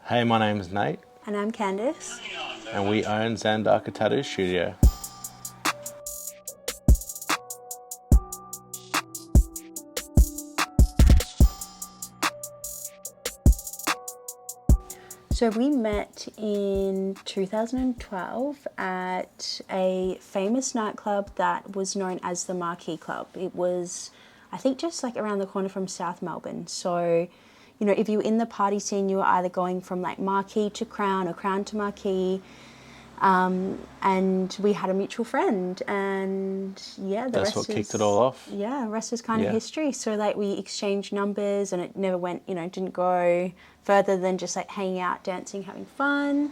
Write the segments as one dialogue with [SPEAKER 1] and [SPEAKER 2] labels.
[SPEAKER 1] Hey, my name's Nate,
[SPEAKER 2] And I'm Candice.
[SPEAKER 1] and we own Zandaka Tattoo Studio.
[SPEAKER 2] So we met in 2012 at a famous nightclub that was known as the Marquee Club. It was, I think, just like around the corner from South Melbourne. So, you know, if you were in the party scene, you were either going from like Marquee to Crown or Crown to Marquee. And we had a mutual friend, and yeah,
[SPEAKER 1] That's what kicked it all off.
[SPEAKER 2] Yeah, the rest is kind of
[SPEAKER 1] Yeah.
[SPEAKER 2] history. So like we exchanged numbers, and it never went, didn't go further than just like hanging out, dancing, having fun.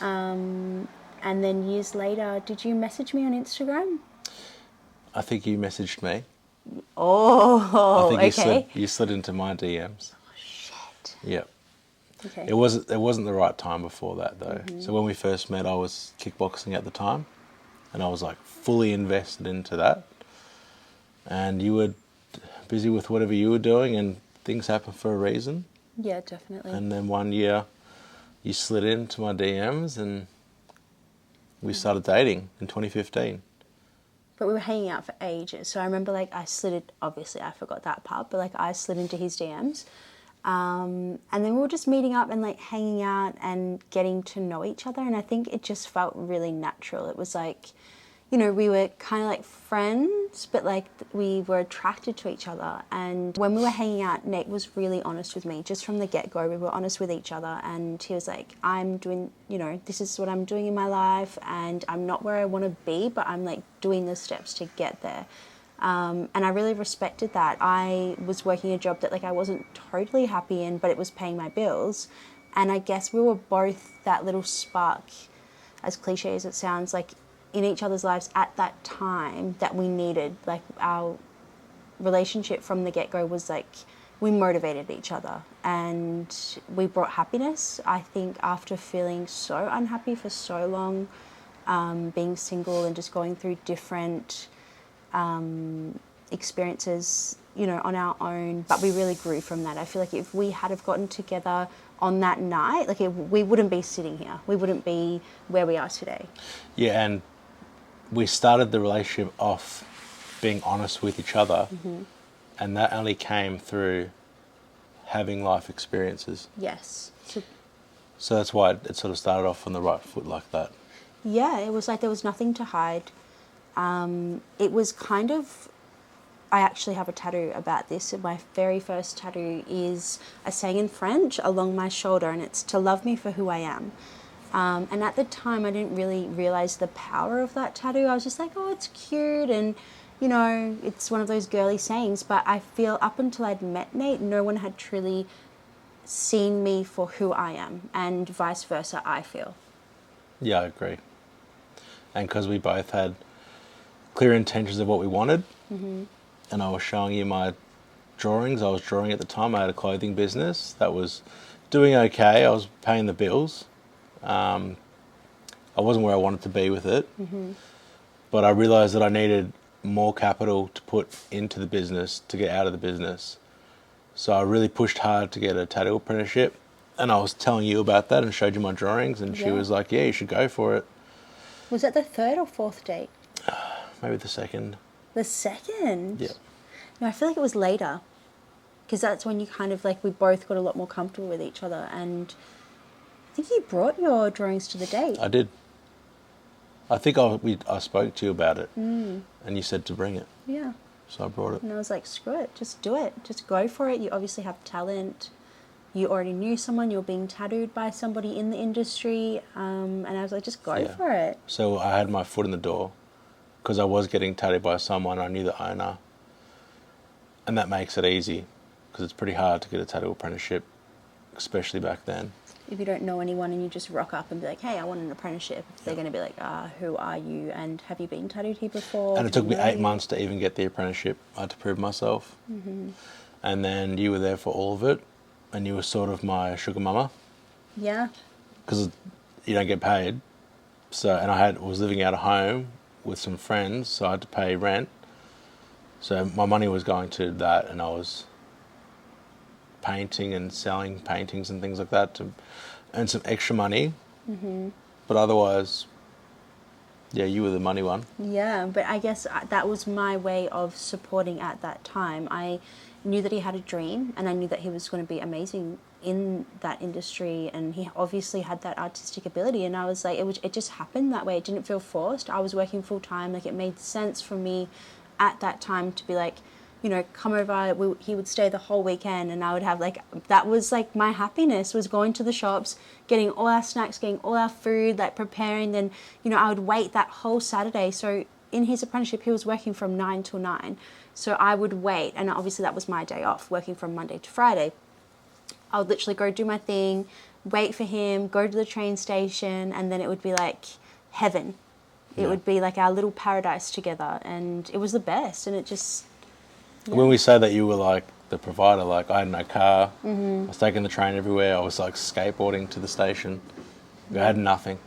[SPEAKER 2] And then years later, did you message me on Instagram?
[SPEAKER 1] I think you messaged me.
[SPEAKER 2] Oh,
[SPEAKER 1] I think
[SPEAKER 2] okay.
[SPEAKER 1] you slid into my DMs.
[SPEAKER 2] Shit.
[SPEAKER 1] Yep.
[SPEAKER 2] Okay.
[SPEAKER 1] It wasn't the right time before that though. So when we first met, I was kickboxing at the time, and I was like fully invested into that. And you were busy with whatever you were doing, and things happen for a reason.
[SPEAKER 2] Yeah, definitely.
[SPEAKER 1] And then one year, you slid into my DMs, and we started dating in 2015.
[SPEAKER 2] But we were hanging out for ages. So I remember like I slid it, obviously I forgot that part, but like I slid into his DMs. And then we were just meeting up and like hanging out and getting to know each other. And I think it just felt really natural. It was like, we were kind of like friends, but like we were attracted to each other. And when we were hanging out, Nate was really honest with me. Just from the get-go, we were honest with each other. And he was like, I'm doing, this is what I'm doing in my life. And I'm not where I want to be, but I'm like doing the steps to get there. And I really respected that. I was working a job that like I wasn't totally happy in, but it was paying my bills. And I guess we were both that little spark, as cliche as it sounds, like in each other's lives at that time that we needed. Like our relationship from the get-go was like we motivated each other and we brought happiness. I think after feeling so unhappy for so long, being single and just going through different experiences, on our own, but we really grew from that. I feel like if we had have gotten together on that night, like we wouldn't be sitting here. We wouldn't be where we are today.
[SPEAKER 1] Yeah, and we started the relationship off being honest with each other, and that only came through having life experiences.
[SPEAKER 2] Yes.
[SPEAKER 1] So that's why it sort of started off on the right foot like that.
[SPEAKER 2] Yeah, it was like there was nothing to hide. It was kind of, I actually have a tattoo about this. My very first tattoo is a saying in French along my shoulder, and it's to love me for who I am. And at the time, I didn't really realize the power of that tattoo. I was just like, oh, it's cute, and it's one of those girly sayings. But I feel up until I'd met Nate, no one had truly seen me for who I am, and vice versa, I feel.
[SPEAKER 1] Yeah, I agree. And because we both had clear intentions of what we wanted, and I was showing you my drawings. I was drawing at the time. I had a clothing business that was doing okay. I was paying the bills. I wasn't where I wanted to be with it, but I realised that I needed more capital to put into the business to get out of the business. So I really pushed hard to get a tattoo apprenticeship, and I was telling you about that and showed you my drawings, and she was like, yeah, you should go for it.
[SPEAKER 2] Was that the third or fourth date?
[SPEAKER 1] Maybe the second.
[SPEAKER 2] The second?
[SPEAKER 1] Yeah.
[SPEAKER 2] No, I feel like it was later. Because that's when you kind of like, we both got a lot more comfortable with each other. And I think you brought your drawings to the date.
[SPEAKER 1] I did. I think I spoke to you about it, and you said to bring it.
[SPEAKER 2] Yeah.
[SPEAKER 1] So I brought it.
[SPEAKER 2] And I was like, screw it, just do it. Just go for it. You obviously have talent. You already knew someone. You were being tattooed by somebody in the industry. And I was like, just go for it.
[SPEAKER 1] So I had my foot in the door because I was getting tattooed by someone. I knew the owner. And that makes it easy because it's pretty hard to get a tattoo apprenticeship, especially back then.
[SPEAKER 2] If you don't know anyone and you just rock up and be like, hey, I want an apprenticeship, they're going to be like, who are you? And have you been tattooed here before?
[SPEAKER 1] And it took me 8 months to even get the apprenticeship. I had to prove myself. And then you were there for all of it. And you were sort of my sugar mama.
[SPEAKER 2] Yeah.
[SPEAKER 1] Because you don't get paid. So, and I was living out of home with some friends, so I had to pay rent. So my money was going to that, and I was painting and selling paintings and things like that to earn some extra money. But otherwise, yeah, you were the money one.
[SPEAKER 2] Yeah, but I guess that was my way of supporting at that time. I knew that he had a dream, and I knew that he was going to be amazing in that industry, and he obviously had that artistic ability. And I was like, it just happened that way. It didn't feel forced. I was working full time. Like, it made sense for me at that time to be like, you know, come over. He would stay the whole weekend, and I would have like, that was like my happiness, was going to the shops, getting all our snacks, getting all our food, like preparing. Then, you know, I would wait that whole Saturday. So in his apprenticeship, he was working from 9 till 9. So I would wait, and obviously that was my day off, working from Monday to Friday. I would literally go do my thing, wait for him, go to the train station, and then it would be like heaven. It would be like our little paradise together, and it was the best. And it just... Yeah.
[SPEAKER 1] When we say that you were like the provider, like I had no car, I was taking the train everywhere, I was like skateboarding to the station, I had nothing.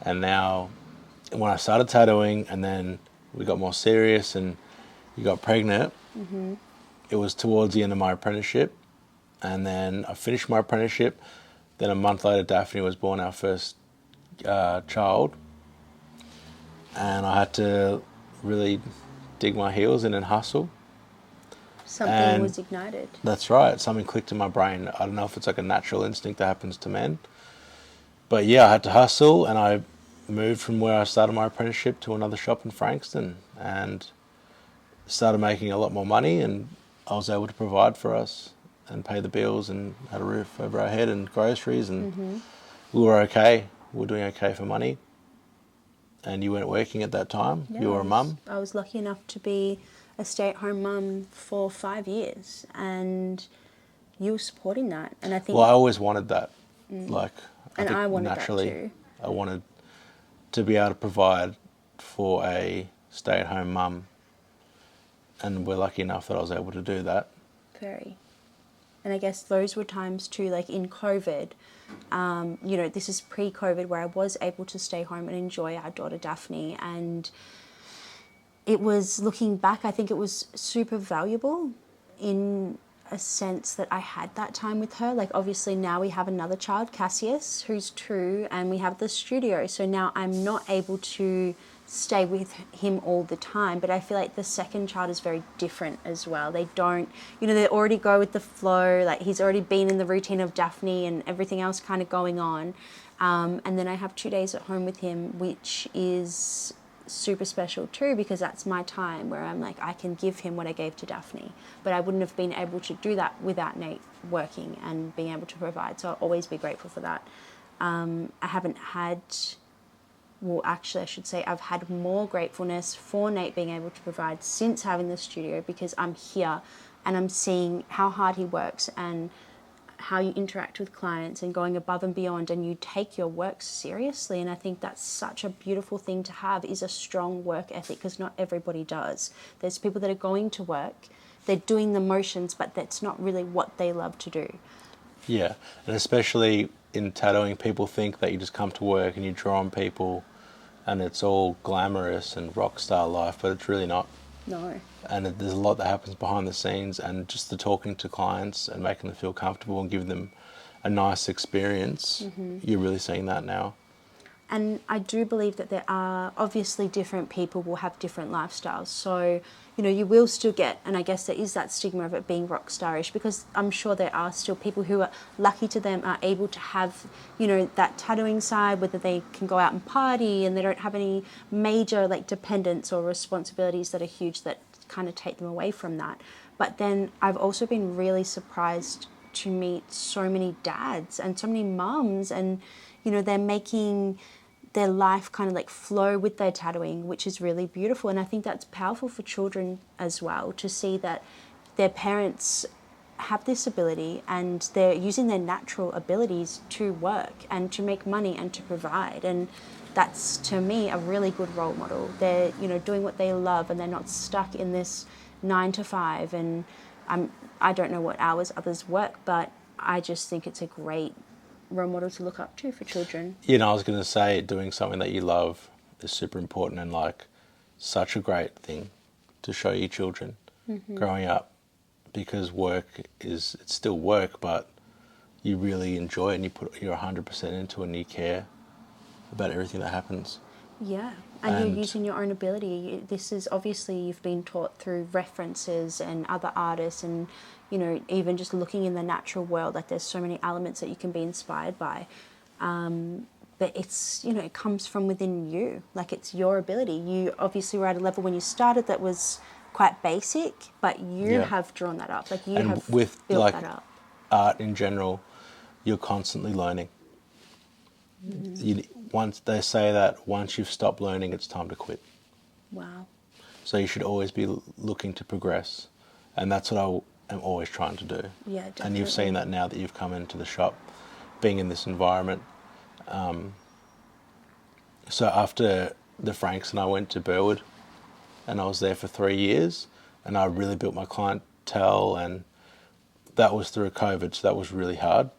[SPEAKER 1] And now, when I started tattooing and then we got more serious and you got pregnant, it was towards the end of my apprenticeship. And then I finished my apprenticeship. Then a month later, Daphne was born, our first child. And I had to really dig my heels in and hustle.
[SPEAKER 2] Something was ignited.
[SPEAKER 1] That's right. Something clicked in my brain. I don't know if it's like a natural instinct that happens to men. But yeah, I had to hustle, and I moved from where I started my apprenticeship to another shop in Frankston and started making a lot more money, and I was able to provide for us and pay the bills and had a roof over our head and groceries, and we were okay. We were doing okay for money. And you weren't working at that time.
[SPEAKER 2] Yeah,
[SPEAKER 1] you were a mum.
[SPEAKER 2] I was lucky enough to be a stay-at-home mum for 5 years, and you were supporting that. And I think...
[SPEAKER 1] Well, I always wanted that. Like,
[SPEAKER 2] and
[SPEAKER 1] think
[SPEAKER 2] I wanted
[SPEAKER 1] naturally,
[SPEAKER 2] that too.
[SPEAKER 1] I wanted to be able to provide for a stay-at-home mum, and we're lucky enough that I was able to do that.
[SPEAKER 2] Very. And I guess those were times too, like in COVID, you know, this is pre-COVID, where I was able to stay home and enjoy our daughter Daphne. And it was, looking back, I think it was super valuable in a sense that I had that time with her. Like, obviously now we have another child, Hashys, who's 2, and we have the studio. So now I'm not able to stay with him all the time, but I feel like the second child is very different as well. They don't, you know, they already go with the flow. Like, he's already been in the routine of Daphne and everything else kind of going on. And then I have 2 days at home with him, which is super special too, because that's my time where I'm like, I can give him what I gave to Daphne. But I wouldn't have been able to do that without Nate working and being able to provide. So I'll always be grateful for that. I haven't had... Well, actually, I should say I've had more gratefulness for Nate being able to provide since having the studio, because I'm here and I'm seeing how hard he works and how you interact with clients and going above and beyond, and you take your work seriously. And I think that's such a beautiful thing to have, is a strong work ethic, because not everybody does. There's people that are going to work, they're doing the motions, but that's not really what they love to do.
[SPEAKER 1] Yeah, and especially in tattooing, people think that you just come to work and you draw on people and it's all glamorous and rock star life, but it's really not.
[SPEAKER 2] No.
[SPEAKER 1] And there's a lot that happens behind the scenes, and just the talking to clients and making them feel comfortable and giving them a nice experience, you're really seeing that now.
[SPEAKER 2] And I do believe that there are, obviously different people will have different lifestyles. So, you know, you will still get, and I guess there is that stigma of it being rock starish, because I'm sure there are still people who are lucky to them, are able to have, you know, that tattooing side, whether they can go out and party and they don't have any major like dependents or responsibilities that are huge that kind of take them away from that. But then I've also been really surprised to meet so many dads and so many mums, and, you know, they're making their life kind of like flow with their tattooing, which is really beautiful. And I think that's powerful for children as well, to see that their parents have this ability and they're using their natural abilities to work and to make money and to provide. And that's, to me, a really good role model. They're, you know, doing what they love, and they're not stuck in this 9 to 5. And I don't know what hours others work, but I just think it's a great role model to look up to for children.
[SPEAKER 1] You know, I was going to say, doing something that you love is super important, and like such a great thing to show your children growing up, because it's still work, but you really enjoy it and you're 100% into it and you care about everything that happens.
[SPEAKER 2] Yeah, and you're using your own ability. This is obviously you've been taught through references and other artists, and you know, even just looking in the natural world. Like there's so many elements that you can be inspired by, but it's, you know, it comes from within you. Like it's your ability. You obviously were at a level when you started that was quite basic, but you have drawn that up. Like you
[SPEAKER 1] And
[SPEAKER 2] have
[SPEAKER 1] with
[SPEAKER 2] built
[SPEAKER 1] like
[SPEAKER 2] that up.
[SPEAKER 1] art in general, you're constantly learning. Once they say that once you've stopped learning, it's time to quit.
[SPEAKER 2] Wow.
[SPEAKER 1] So you should always be looking to progress, and that's what I am always trying to do.
[SPEAKER 2] Yeah, definitely.
[SPEAKER 1] And you've seen that now that you've come into the shop, being in this environment. So after the Franks and I went to Burwood, and I was there for 3 years, and I really built my clientele, and that was through COVID, so that was really hard.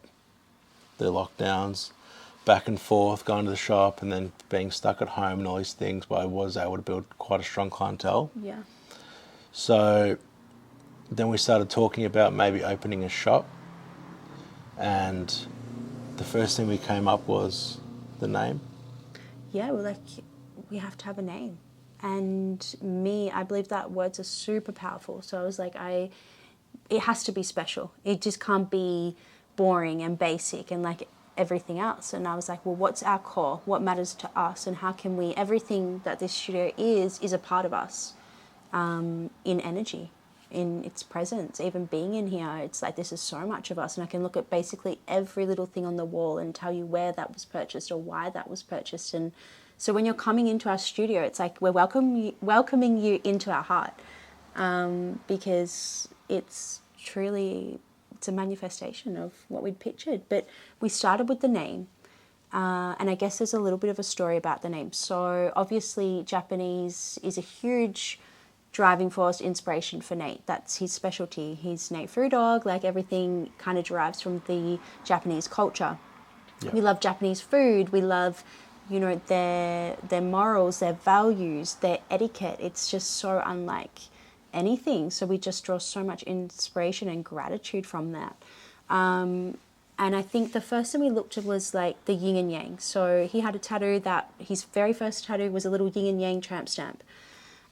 [SPEAKER 1] The lockdowns, back and forth, going to the shop, and then being stuck at home and all these things, but I was able to build quite a strong clientele.
[SPEAKER 2] Yeah.
[SPEAKER 1] So then we started talking about maybe opening a shop, and the first thing we came up was the name.
[SPEAKER 2] Yeah, well, like we have to have a name. And I believe that words are super powerful. So I was like, it has to be special. It just can't be boring and basic and like everything else. And I was like, well, what's our core? What matters to us? And how can we, everything that this studio is a part of us, in energy, in its presence. Even being in here, it's like this is so much of us. And I can look at basically every little thing on the wall and tell you where that was purchased or why that was purchased. And so when you're coming into our studio, it's like we're welcoming you into our heart, because it's a manifestation of what we'd pictured. But we started with the name, and I guess there's a little bit of a story about the name. So obviously Japanese is a huge driving force, inspiration for Nayte. That's his specialty. He's Nayte Food Dog. Like everything kind of derives from the Japanese culture.
[SPEAKER 1] Yeah.
[SPEAKER 2] We love Japanese food. We love, you know, their morals, their values, their etiquette. It's just so unlike anything. So we just draw so much inspiration and gratitude from that. And I think the first thing we looked at was like the yin and yang. So he had a tattoo that his very first tattoo was a little yin and yang tramp stamp.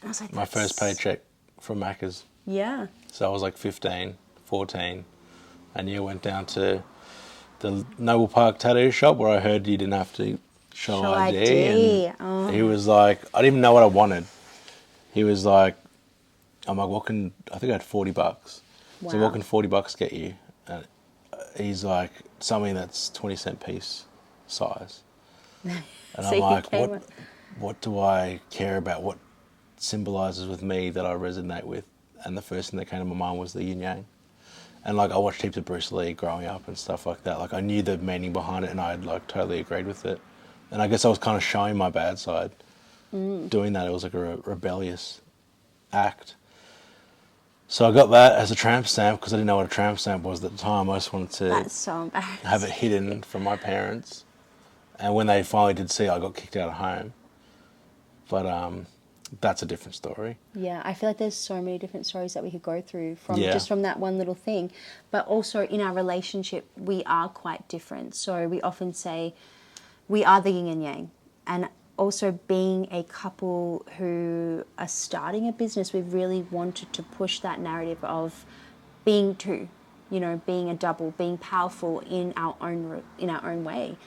[SPEAKER 2] And I was like,
[SPEAKER 1] My first paycheck from Macca's.
[SPEAKER 2] Yeah.
[SPEAKER 1] So I was like 15, 14, and you went down to the Noble Park tattoo shop where I heard you didn't have to show ID. And he was like, I didn't even know what I wanted. He was like, I'm like, I think I had $40.
[SPEAKER 2] Wow.
[SPEAKER 1] So what can $40 get you? And he's like, something that's 20-cent piece size. And
[SPEAKER 2] So
[SPEAKER 1] I'm like,
[SPEAKER 2] you
[SPEAKER 1] what do I care about? What symbolizes with me that I resonate with? And the first thing that came to my mind was the yin yang. And like I watched heaps of Bruce Lee growing up and stuff like that. Like I knew the meaning behind it, and I had like totally agreed with it. And I guess I was kind of showing my bad side. Doing that, it was like a rebellious act. So I got that as a tramp stamp because I didn't know what a tramp stamp was at the time. I just wanted to
[SPEAKER 2] That's so embarrassing.
[SPEAKER 1] have it hidden from my parents. And when they finally did see it, I got kicked out of home. But that's a different story.
[SPEAKER 2] Yeah, I feel like there's so many different stories that we could go through from
[SPEAKER 1] Yeah.
[SPEAKER 2] just from that one little thing. But also in our relationship, we are quite different. So we often say we are the yin and yang. And also being a couple who are starting a business, we really wanted to push that narrative of being two, you know, being a double, being powerful in our own way.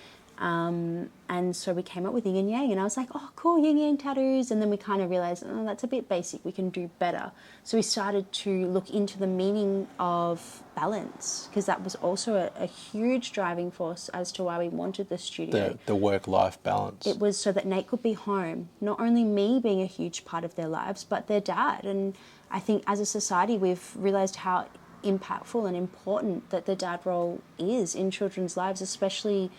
[SPEAKER 2] And so we came up with yin and yang, and I was like, oh, cool, yin yang tattoos. And then we kind of realized, oh, that's a bit basic. We can do better. So we started to look into the meaning of balance, because that was also a huge driving force as to why we wanted the studio.
[SPEAKER 1] The work-life balance.
[SPEAKER 2] It was so that Nayte could be home. Not only me being a huge part of their lives, but their dad. And I think as a society, we've realized how impactful and important that the dad role is in children's lives, especially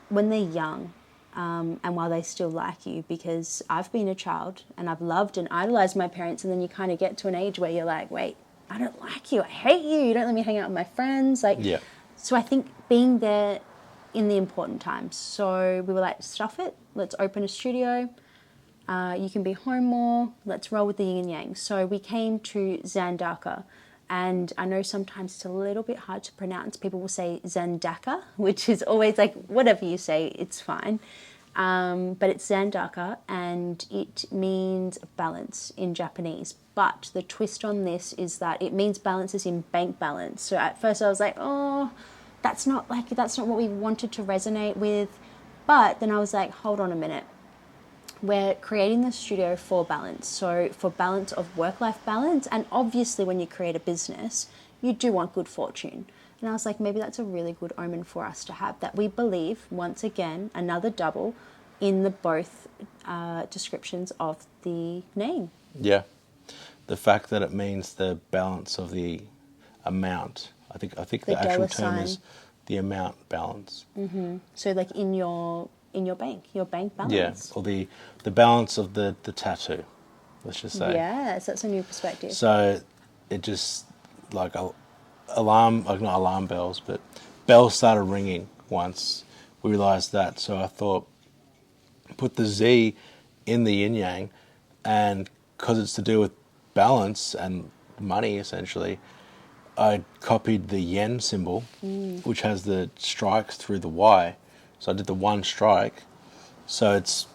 [SPEAKER 2] when they're young, and while they still like you. Because I've been a child and I've loved and idolized my parents, and then you kind of get to an age where you're like, wait, I don't like you, I hate you, you don't let me hang out with my friends. Like,
[SPEAKER 1] Yeah.
[SPEAKER 2] So I think being there in the important times. So we were like, stuff it, let's open a studio. You can be home more, let's roll with the yin and yang. So we came to Zandaka, And I know sometimes it's a little bit hard to pronounce. People will say Zandaka, which is always like, whatever you say, it's fine. But it's Zandaka, and it means balance in Japanese. But the twist on this is that it means balance as in bank balance. So at first I was like, oh, that's not what we wanted to resonate with. But then I was like, hold on a minute. We're creating the studio for balance. So for balance of work-life balance, and obviously when you create a business, you do want good fortune. And I was like, maybe that's a really good omen for us to have, that we believe, once again, another double in the both descriptions of the name.
[SPEAKER 1] Yeah. The fact that it means the balance of the amount. I think the actual term is the amount balance.
[SPEAKER 2] Mm-hmm. So like in your bank balance.
[SPEAKER 1] Yeah, or the balance of the tattoo, let's just say.
[SPEAKER 2] Yes, that's a new perspective.
[SPEAKER 1] So it just, like, not alarm bells, but bells started ringing once we realised that. So I thought, put the Z in the yin yang, and because it's to do with balance and money, essentially, I copied the yen symbol, which has the strikes through the Y. So I did the one strike. So it's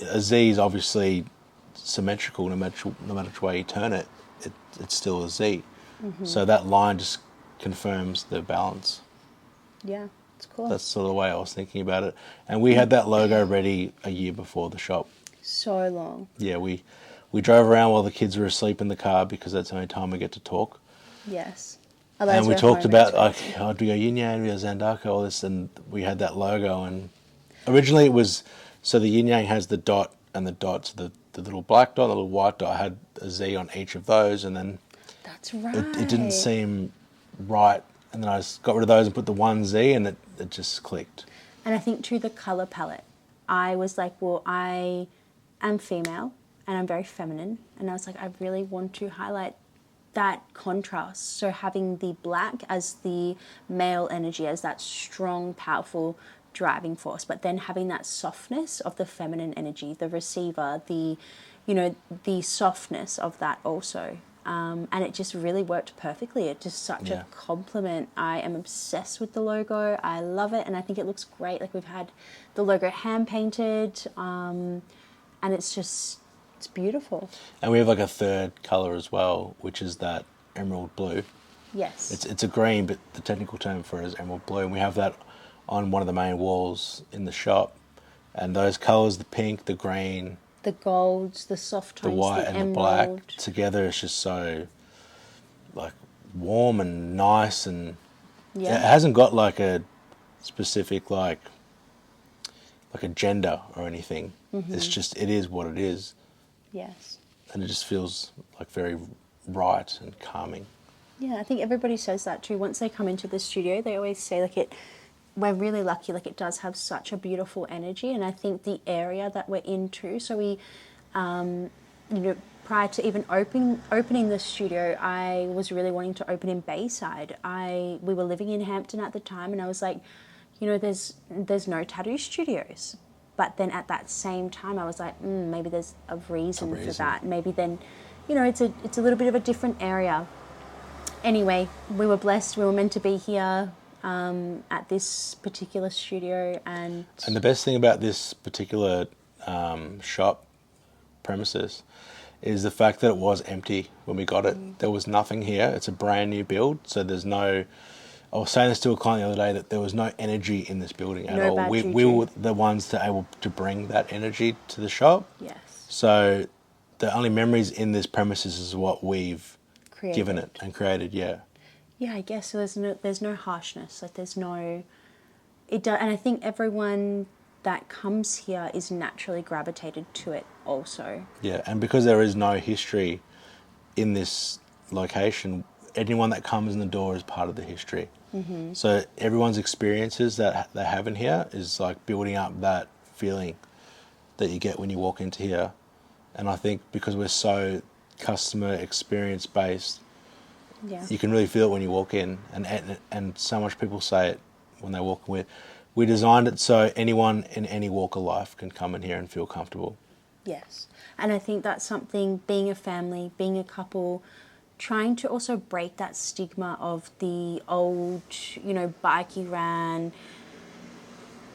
[SPEAKER 1] a Z is obviously symmetrical. No matter which way you turn it, it's still a Z. Mm-hmm. So that line just confirms the balance.
[SPEAKER 2] Yeah, it's cool.
[SPEAKER 1] That's sort of the way I was thinking about it. And we had that logo ready a year before the shop.
[SPEAKER 2] So long.
[SPEAKER 1] Yeah, we drove around while the kids were asleep in the car because that's the only time we get to talk.
[SPEAKER 2] Yes.
[SPEAKER 1] And we talked about, like, oh, do we go yin yang, we go Zandaka, all this, and we had that logo. And originally it was, so the yin yang has the dot and the dots, the little black dot, the little white dot. I had a Z on each of those, and then
[SPEAKER 2] that's right.
[SPEAKER 1] It didn't seem right. And then I just got rid of those and put the one Z, and it just clicked.
[SPEAKER 2] And I think too, the colour palette, I was like, well, I am female and I'm very feminine, and I was like, I really want to highlight that contrast. So having the black as the male energy, as that strong, powerful driving force, but then having that softness of the feminine energy, the receiver, the softness of that also. And it just really worked perfectly. It's just such a compliment. I am obsessed with the logo. I love it, and I think it looks great. Like, we've had the logo hand painted, and it's beautiful. And
[SPEAKER 1] we have like a third colour as well, which is that emerald blue.
[SPEAKER 2] Yes.
[SPEAKER 1] It's a green, but the technical term for it is emerald blue, and we have that on one of the main walls in the shop. And those colours, the pink, the green,
[SPEAKER 2] the golds, the soft tones,
[SPEAKER 1] the white
[SPEAKER 2] the
[SPEAKER 1] and
[SPEAKER 2] emerald.
[SPEAKER 1] the black together, it's just so, like, warm and nice, and it hasn't got like a specific like a gender or anything. Mm-hmm. It's just, it is what it is.
[SPEAKER 2] Yes.
[SPEAKER 1] And it just feels like very right and calming.
[SPEAKER 2] Yeah, I think everybody says that too. Once they come into the studio, they always say, like, we're really lucky, like, it does have such a beautiful energy. And I think the area that we're into, so we, prior to even opening the studio, I was really wanting to open in Bayside. We were living in Hampton at the time, and I was like, there's no tattoo studios. But then at that same time, I was like, maybe there's a reason for that. Maybe then, it's a little bit of a different area. Anyway, we were blessed. We were meant to be here at this particular studio. And
[SPEAKER 1] the best thing about this particular shop premises is the fact that it was empty when we got it. There was nothing here. It's a brand new build, so there's no... I was saying this to a client the other day, that there was no energy in this building at all. We were the ones that able to bring that energy to the shop.
[SPEAKER 2] Yes.
[SPEAKER 1] So the only memories in this premises is what we've given it and created. Yeah.
[SPEAKER 2] Yeah, I guess so. There's no harshness. Like, there's no. And I think everyone that comes here is naturally gravitated to it also.
[SPEAKER 1] Yeah, and because there is no history in this location, anyone that comes in the door is part of the history. Mm-hmm. So everyone's experiences that they have in here is like building up that feeling that you get when you walk into here. And I think because we're so customer experience based, you can really feel it when you walk in. And so much people say it when they walk in. We designed it so anyone in any walk of life can come in here and feel comfortable.
[SPEAKER 2] Yes. And I think that's something, being a family, being a couple, trying to also break that stigma of the old, bikie ran,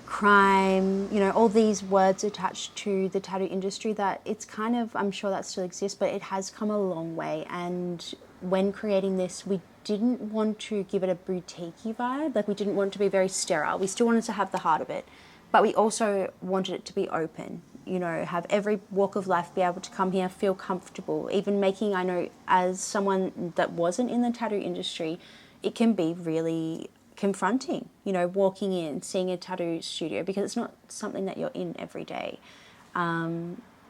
[SPEAKER 2] crime, all these words attached to the tattoo industry, that it's kind of, I'm sure that still exists, but it has come a long way. And when creating this, we didn't want to give it a boutique-y vibe. Like, we didn't want it to be very sterile. We still wanted to have the heart of it, but we also wanted it to be open, have every walk of life be able to come here, feel comfortable. Even making, I know, as someone that wasn't in the tattoo industry, it can be really confronting, walking in, seeing a tattoo studio, because it's not something that you're in every day.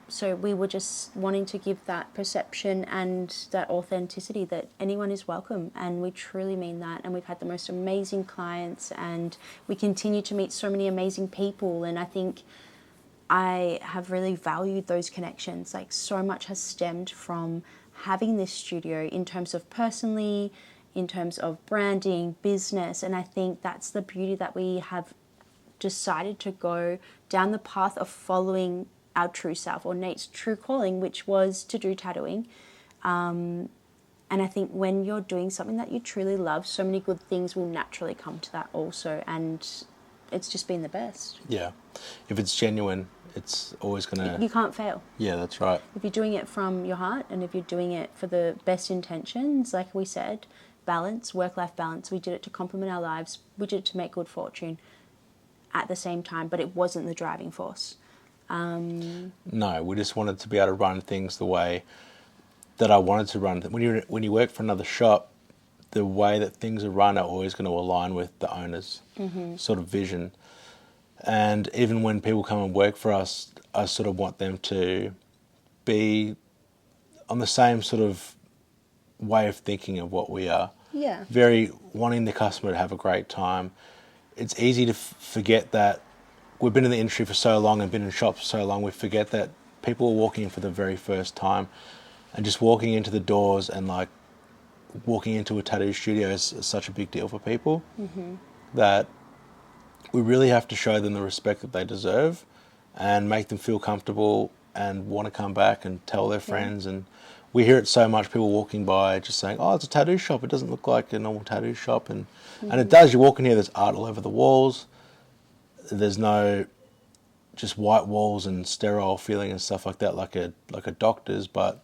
[SPEAKER 2] So we were just wanting to give that perception and that authenticity that anyone is welcome, and we truly mean that. And we've had the most amazing clients, and we continue to meet so many amazing people, and I think I have really valued those connections. Like, so much has stemmed from having this studio in terms of personally, in terms of branding, business, and I think that's the beauty, that we have decided to go down the path of following our true self, or Nayte's true calling, which was to do tattooing. And I think when you're doing something that you truly love, so many good things will naturally come to that also, and it's just been the best.
[SPEAKER 1] Yeah. If it's genuine, it's always going to...
[SPEAKER 2] You can't fail.
[SPEAKER 1] Yeah, that's right.
[SPEAKER 2] If you're doing it from your heart, and if you're doing it for the best intentions, like we said, balance, work-life balance. We did it to complement our lives. We did it to make good fortune at the same time, but it wasn't the driving force.
[SPEAKER 1] No, we just wanted to be able to run things the way that I wanted to run. When you work for another shop, the way that things are run are always going to align with the owner's sort of vision. And even when people come and work for us, I sort of want them to be on the same sort of way of thinking of what we are.
[SPEAKER 2] Yeah.
[SPEAKER 1] Very wanting the customer to have a great time. It's easy to forget that we've been in the industry for so long and been in shops for so long, we forget that people are walking in for the very first time, and just walking into the doors and like walking into a tattoo studio is such a big deal for people that we really have to show them the respect that they deserve and make them feel comfortable and want to come back and tell their friends. And we hear it so much, people walking by just saying, oh, it's a tattoo shop, it doesn't look like a normal tattoo shop. And it does. You walk in here, there's art all over the walls. There's no just white walls and sterile feeling and stuff like that, like a doctor's, but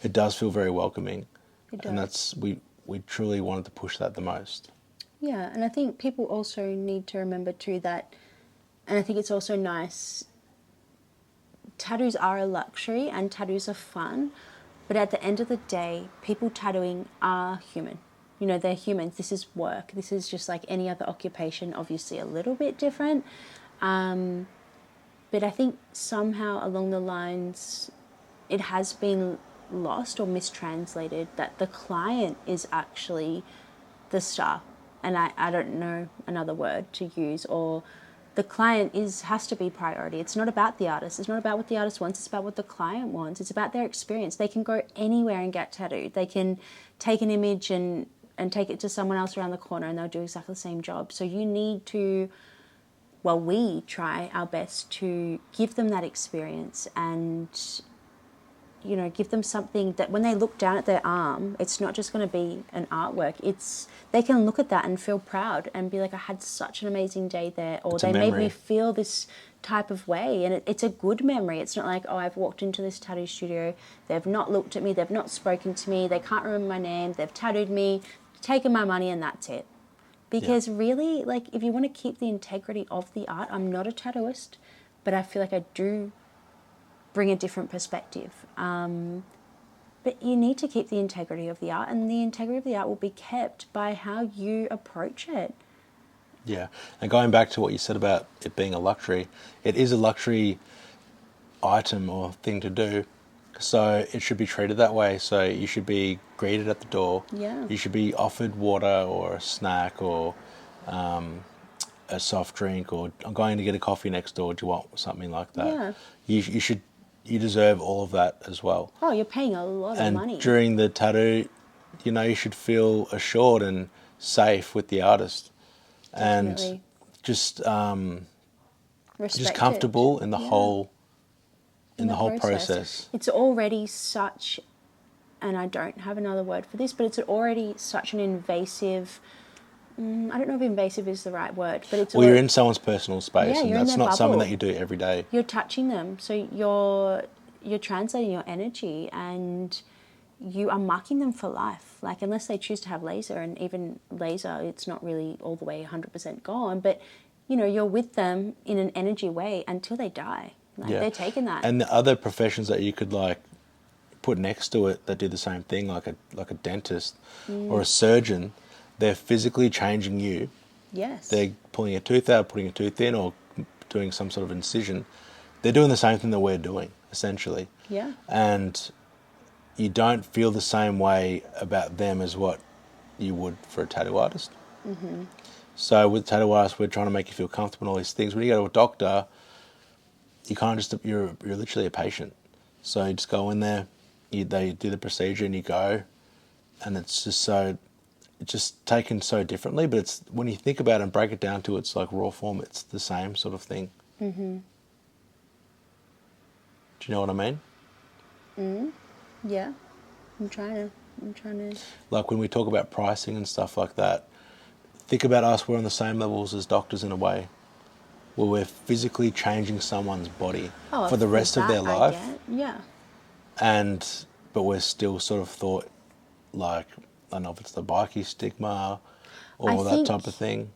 [SPEAKER 1] it does feel very welcoming.
[SPEAKER 2] It does.
[SPEAKER 1] And that's we truly wanted to push that the most.
[SPEAKER 2] Yeah, and I think people also need to remember too that, and I think it's also nice, tattoos are a luxury and tattoos are fun, but at the end of the day, people tattooing are human. They're humans. This is work. This is just like any other occupation, obviously a little bit different. But I think somehow along the lines, it has been lost or mistranslated that the client is actually the star. And I don't know another word to use, or the client has to be priority. It's not about the artist. It's not about what the artist wants. It's about what the client wants. It's about their experience. They can go anywhere and get tattooed. They can take an image and take it to someone else around the corner and they'll do exactly the same job. So you need to, we try our best to give them that experience and, give them something that when they look down at their arm, it's not just going to be an artwork. They can look at that and feel proud and be like, I had such an amazing day there, or they made me feel this type of way. And it's a good memory. It's not like, oh, I've walked into this tattoo studio, they've not looked at me, they've not spoken to me, they can't remember my name, they've tattooed me, taken my money, and that's it. Because really, like, if you want to keep the integrity of the art, I'm not a tattooist, but I feel like I do bring a different perspective. But you need to keep the integrity of the art, and the integrity of the art will be kept by how you approach it.
[SPEAKER 1] Yeah, and going back to what you said about it being a luxury, it is a luxury item or thing to do, so it should be treated that way. So you should be greeted at the door.
[SPEAKER 2] Yeah.
[SPEAKER 1] You should be offered water or a snack or a soft drink, or I'm going to get a coffee next door. Do you want something like that?
[SPEAKER 2] Yeah.
[SPEAKER 1] You deserve all of that as well.
[SPEAKER 2] Oh, you're paying a lot of money.
[SPEAKER 1] And during the tattoo, you should feel assured and safe with the artist.
[SPEAKER 2] Definitely.
[SPEAKER 1] And just comfortable in the whole process.
[SPEAKER 2] It's already such and I don't have another word for this, but it's already such an invasive, I don't know if invasive is the right word, but it's...
[SPEAKER 1] Well, you're in someone's personal space,
[SPEAKER 2] Yeah,
[SPEAKER 1] and
[SPEAKER 2] you're in
[SPEAKER 1] that's
[SPEAKER 2] their
[SPEAKER 1] not something
[SPEAKER 2] bubble.
[SPEAKER 1] that you do every day.
[SPEAKER 2] You're touching them, so you're translating your energy, and you are marking them for life. Like, unless they choose to have laser, and even laser, it's not really all the way 100% gone, but, you know, you're with them in an energy way until they die. Like,
[SPEAKER 1] Yeah.
[SPEAKER 2] they're taking that.
[SPEAKER 1] And the other professions that you could like put next to it that do the same thing, like a dentist or a surgeon, they're physically changing you.
[SPEAKER 2] Yes.
[SPEAKER 1] They're pulling a tooth out, putting a tooth in, or doing some sort of incision. They're doing the same thing that we're doing, essentially.
[SPEAKER 2] Yeah.
[SPEAKER 1] And you don't feel the same way about them as what you would for a tattoo artist. Mm-hmm. So with tattoo artists, we're trying to make you feel comfortable and all these things. When you go to a doctor, you can't just, you're literally a patient. So you just go in there, they do the procedure and you go, and it's just taken so differently. But it's, when you think about it and break it down to its like raw form, it's the same sort of thing. Mm-hmm. Do you know what I mean?
[SPEAKER 2] Yeah. I'm trying to...
[SPEAKER 1] Like when we talk about pricing and stuff like that, think about us, we're on the same levels as doctors in a way, where we're physically changing someone's body for the rest of their life.
[SPEAKER 2] Yeah.
[SPEAKER 1] But we're still sort of thought like, I don't know if it's the bikie stigma or that type of thing.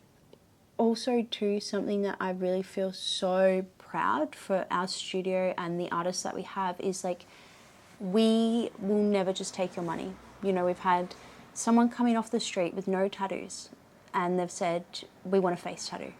[SPEAKER 2] Also, too, something that I really feel so proud for our studio and the artists that we have is like, we will never just take your money. You know, we've had someone coming off the street with no tattoos, and they've said, we want a face tattoo.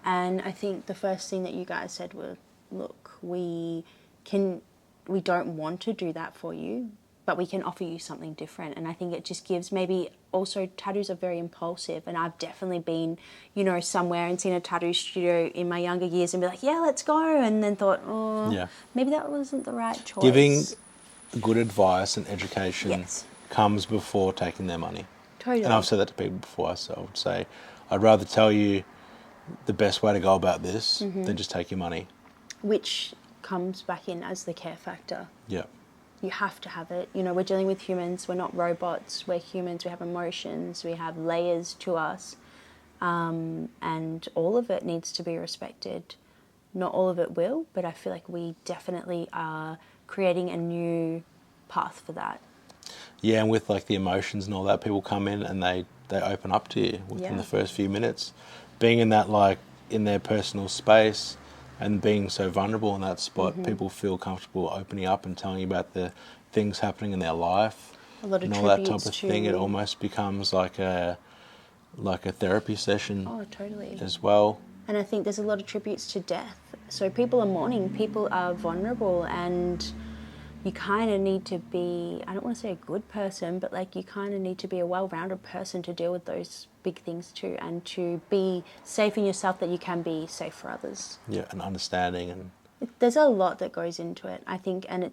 [SPEAKER 2] And I think the first thing that you guys said was, look, we don't want to do that for you, but we can offer you something different. And I think it just gives, maybe also tattoos are very impulsive, and I've definitely been, you know, somewhere and seen a tattoo studio in my younger years and be like, yeah, let's go, and then thought, maybe that wasn't the right choice.
[SPEAKER 1] Giving good advice and education
[SPEAKER 2] Yes.
[SPEAKER 1] comes before taking their money.
[SPEAKER 2] Totally.
[SPEAKER 1] And I've said that to people before, so I would say, I'd rather tell you the best way to go about this than just take your money.
[SPEAKER 2] Which comes back in as the care factor.
[SPEAKER 1] Yeah.
[SPEAKER 2] You have to have it. You know, we're dealing with humans. We're not robots. We're humans. We have emotions. We have layers to us. And all of it needs to be respected. Not all of it will, but I feel like we definitely are creating a new path for that.
[SPEAKER 1] Yeah, and with like the emotions and all that, people come in and they open up to you within the first few minutes. Being in that, like, in their personal space and being so vulnerable in that spot, people feel comfortable opening up and telling you about the things happening in their life.
[SPEAKER 2] A lot of
[SPEAKER 1] and all that type
[SPEAKER 2] tributes
[SPEAKER 1] of thing. It almost becomes like a therapy session.
[SPEAKER 2] Oh, totally.
[SPEAKER 1] As well.
[SPEAKER 2] And I think there's a lot of tributes to death. So people are mourning, people are vulnerable, and you kind of need to be, I don't want to say a good person, but like you kind of need to be a well-rounded person to deal with those big things too, and to be safe in yourself that you can be safe for others.
[SPEAKER 1] Yeah, and understanding. And
[SPEAKER 2] there's a lot that goes into it, I think, and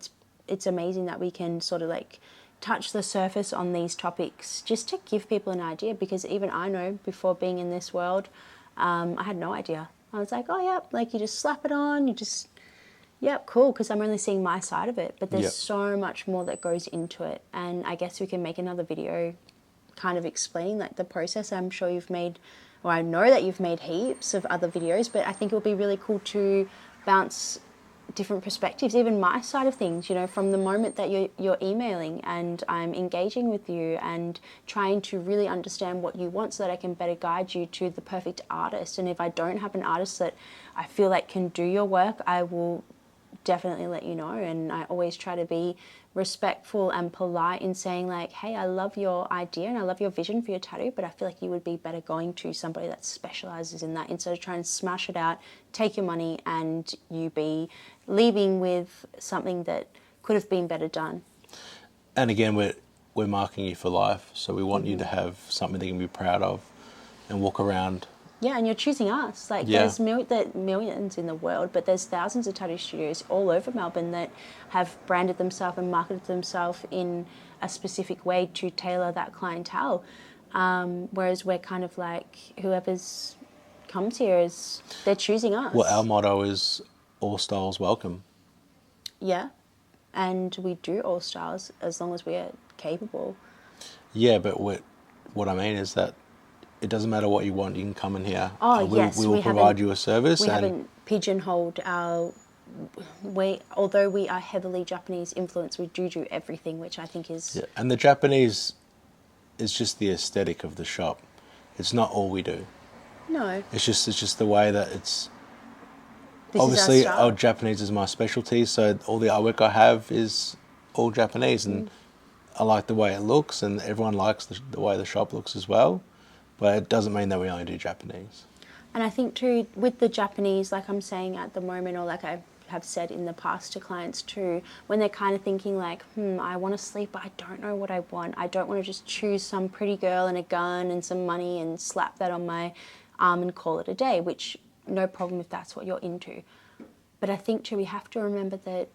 [SPEAKER 2] it's amazing that we can sort of like touch the surface on these topics just to give people an idea, because even I know before being in this world, I had no idea. I was like, oh, yeah, like you just slap it on, you just, yep, cool, because I'm only seeing my side of it. But there's so much more that goes into it. And I guess we can make another video kind of explaining like the process. I'm sure you've made, or I know that you've made heaps of other videos, but I think it would be really cool to bounce different perspectives, even my side of things, you know, from the moment that you're emailing and I'm engaging with you and trying to really understand what you want so that I can better guide you to the perfect artist. And if I don't have an artist that I feel like can do your work, I will definitely let you know. And I always try to be respectful and polite in saying like, hey, I love your idea and I love your vision for your tattoo, but I feel like you would be better going to somebody that specializes in that, instead of trying to smash it out, take your money, and you be leaving with something that could have been better done.
[SPEAKER 1] And again, we're marking you for life, so we want you to have something that you can be proud of and walk around.
[SPEAKER 2] Yeah, and you're choosing us. Like, there's millions in the world, but there's thousands of tattoo studios all over Melbourne that have branded themselves and marketed themselves in a specific way to tailor that clientele. Whereas we're kind of like, whoever's comes here, they're choosing us.
[SPEAKER 1] Well, our motto is all styles welcome.
[SPEAKER 2] Yeah. and we do all styles as long as we are capable.
[SPEAKER 1] Yeah, but what I mean is that it doesn't matter what you want. You can come in here.
[SPEAKER 2] Oh,
[SPEAKER 1] and
[SPEAKER 2] yes.
[SPEAKER 1] we will provide you a service.
[SPEAKER 2] We
[SPEAKER 1] and
[SPEAKER 2] haven't pigeonholed our... although we are heavily Japanese influenced, we do everything, which I think is...
[SPEAKER 1] Yeah, and the Japanese is just the aesthetic of the shop. It's not all we do.
[SPEAKER 2] No.
[SPEAKER 1] It's just the way that it's...
[SPEAKER 2] This
[SPEAKER 1] Obviously,
[SPEAKER 2] is our style.
[SPEAKER 1] Japanese is my specialty, so all the artwork I have is all Japanese, and I like the way it looks, and everyone likes the way the shop looks as well. But it doesn't mean that we only do Japanese.
[SPEAKER 2] And I think too, with the Japanese, like I'm saying at the moment, or like I have said in the past to clients too, when they're kind of thinking like, I want to sleep, but I don't know what I want. I don't want to just choose some pretty girl and a gun and some money and slap that on my arm and call it a day, which no problem if that's what you're into. But I think too, we have to remember that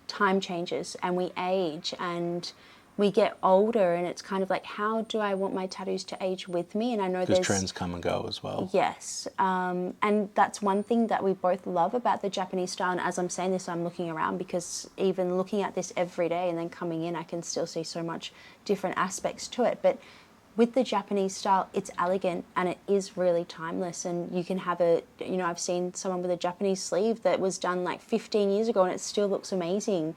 [SPEAKER 2] time changes and we age and we get older, and it's kind of like, how do I want my tattoos to age with me? And I know
[SPEAKER 1] Because
[SPEAKER 2] there's...
[SPEAKER 1] trends come and go as well.
[SPEAKER 2] Yes. And that's one thing that we both love about the Japanese style. And as I'm saying this, I'm looking around, because even looking at this every day and then coming in, I can still see so much different aspects to it. But with the Japanese style, it's elegant and it is really timeless. And you can have I've seen someone with a Japanese sleeve that was done like 15 years ago and it still looks amazing.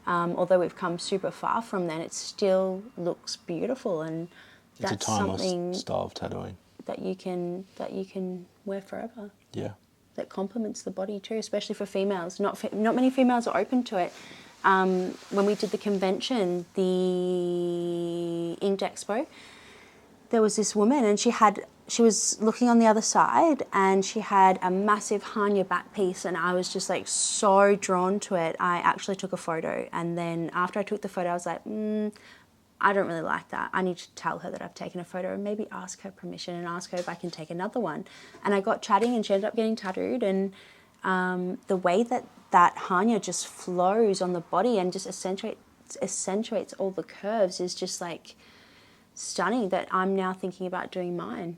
[SPEAKER 2] Although we've come super far from then, it still looks beautiful, and
[SPEAKER 1] It's
[SPEAKER 2] that's
[SPEAKER 1] a timeless
[SPEAKER 2] something
[SPEAKER 1] style of tattooing.
[SPEAKER 2] that you can wear forever.
[SPEAKER 1] Yeah.
[SPEAKER 2] That complements the body too, especially for females. Not many females are open to it. When we did the convention, the Inked Expo, there was this woman, and she was looking on the other side, and she had a massive Hanya back piece, and I was just like so drawn to it. I actually took a photo, and then after I took the photo, I was like, I don't really like that. I need to tell her that I've taken a photo and maybe ask her permission and ask her if I can take another one. And I got chatting, and she ended up getting tattooed, and the way that Hanya just flows on the body and just accentuates all the curves is just like stunning, that I'm now thinking about doing mine.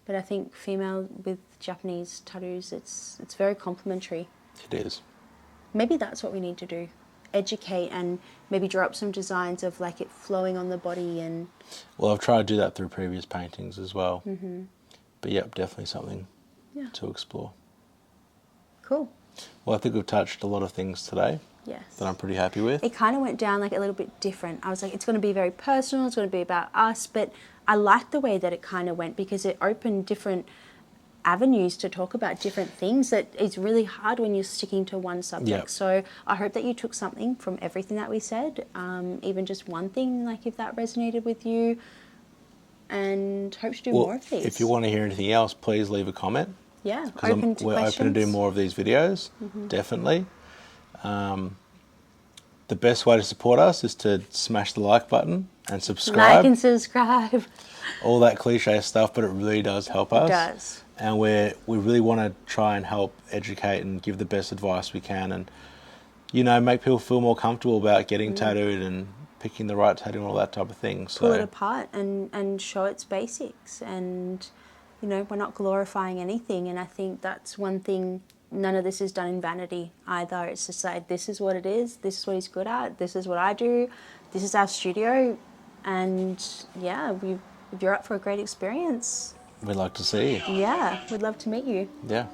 [SPEAKER 2] But I think female with Japanese tattoos, it's very complimentary.
[SPEAKER 1] It is.
[SPEAKER 2] Maybe that's what we need to do. Educate and maybe draw up some designs of like it flowing on the body. And
[SPEAKER 1] Well, I've tried to do that through previous paintings as well. Mm-hmm. But yep, definitely something to explore.
[SPEAKER 2] Cool.
[SPEAKER 1] Well, I think we've touched a lot of things today.
[SPEAKER 2] Yes.
[SPEAKER 1] That I'm pretty happy with.
[SPEAKER 2] It kind of went down like a little bit different. I was like, it's going to be very personal, it's going to be about us, but I liked the way that it kind of went, because it opened different avenues to talk about different things that is really hard when you're sticking to one subject.
[SPEAKER 1] Yep.
[SPEAKER 2] So I hope that you took something from everything that we said, even just one thing, like if that resonated with you, and hope to do more of these.
[SPEAKER 1] If you want to hear anything else, please leave a comment.
[SPEAKER 2] Yeah,
[SPEAKER 1] Because we're open to do more of these videos, definitely. The best way to support us is to smash the like button and subscribe.
[SPEAKER 2] Like and subscribe.
[SPEAKER 1] All that cliche stuff, but it really does help us.
[SPEAKER 2] It does.
[SPEAKER 1] And we really want to try and help educate and give the best advice we can, and make people feel more comfortable about getting tattooed and picking the right tattoo and all that type of thing. So
[SPEAKER 2] pull it apart and show its basics, and we're not glorifying anything. And I think that's one thing. None of this is done in vanity either. It's just like, this is what it is, this is what he's good at, this is what I do, this is our studio, and if you're up for a great experience,
[SPEAKER 1] we'd like to see you.
[SPEAKER 2] yeah, we'd love to meet you.
[SPEAKER 1] Yeah.